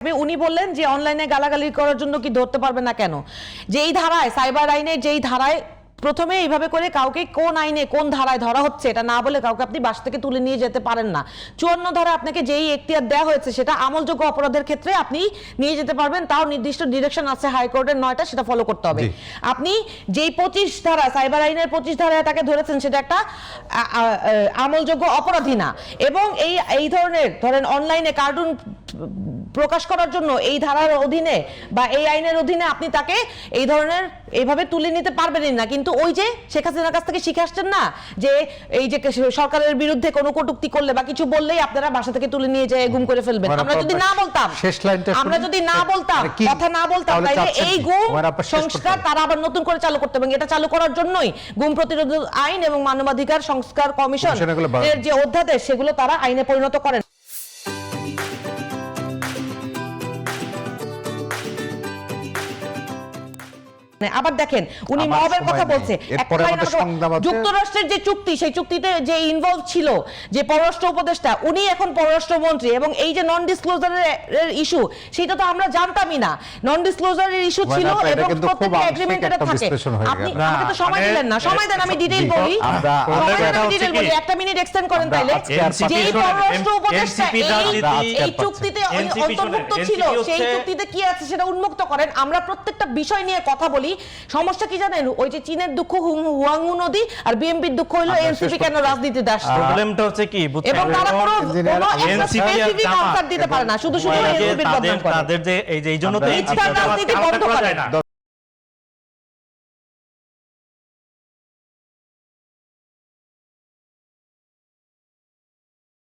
উনি বললেন যে অনলাইনে গালাগালি করার জন্য কি ধরতে পারবে না কেন? যেই ধারায় সাইবার আইনে যেই ধারায় প্রথমে এইভাবে করে কাউকে কোন আইনে কোন ধারায় ধরা হচ্ছে এটা না বলে কাউকে আপনি বাস থেকে তুলে নিয়ে যেতে পারেন না। 54 ধারা আপনাকে যেই এখতিয়ার দেওয়া হয়েছে সেটা আমলযোগ্য অপরাধের ক্ষেত্রে আপনি নিয়ে যেতে পারবেন, তাও নির্দিষ্ট ডিরেকশন আছে হাইকোর্টের 9টা, সেটা ফলো করতে হবে। আপনি যেই 25 ধারা সাইবার আইনের 25 ধারায় তাকে ধরেছেন সেটা একটা আমলযোগ্য অপরাধী না, এবং এই ধরেন অনলাইনে কার্টুন প্রকাশ করার জন্য এই ধারার অধীনে বা এই আইনের অধীনে আপনি তাকে এই ধরনের এইভাবে তুলে নিতে পারবেনই না। কিন্তু ওই যে শেখ হাসিনার কাছ থেকে শিখে আসছেন না, যে এই যে সরকারের বিরুদ্ধে কোনো কটূক্তি করলে বা কিছু বললেই আপনারা বাসা থেকে তুলে নিয়ে যায় গুম করে ফেলবেন। আমরা যদি না বলতাম কথা না বলতাম তাহলে এই গুম সংস্কার তারা আবার নতুন করে চালু করতে, এবং এটা চালু করার জন্যই গুম প্রতিরোধ আইন এবং মানবাধিকার সংস্কার কমিশন এর যে অধ্যাদেশ সেগুলো তারা আইনে পরিণত করেন। আবার দেখেন উনি মবের কথা বলছে, যুক্তরাষ্ট্রের যে চুক্তি সেই চুক্তিতে যে ইনভলভ ছিল যে পররাষ্ট্র উপদেষ্টা উনি এখন পররাষ্ট্রমন্ত্রী, এবং এই যে নন ডিসক্লোজারের ইস্যু সেটা তো আমরা জানতামই না। নন ডিসক্লোজারের ইস্যু ছিল এবং প্রত্যেকটা এগ্রিমেন্টে থাকে। আপনি আমাকে তো সময় দিলেন না, সময় দেন আমি ডিটেইল বলি, একটা মিনিট এক্সটেন্ড করেন। তাইলে যেই পররাষ্ট্র উপদেষ্টা এই চুক্তিতে অন্তর্ভুক্ত ছিল সেই চুক্তিতে কি আছে সেটা উন্মুক্ত করেন। আমরা প্রত্যেকটা বিষয় নিয়ে কথা বলি। সমস্যা কি জানেন? ওই যে চীনের দুঃখ হুয়াংহু নদী আর বিএমপির দুঃখ হলো এনসিপি কেন রাজনীতিতে আসছে। প্রবলেমটা হচ্ছে কি, এবং তারা কোনো স্পেসিফিক আনসার দিতে পারে না, শুধু এনসিপির বদনাম করে। তাদের যে এই জন্য তো রাজনীতি বন্ধ করে না।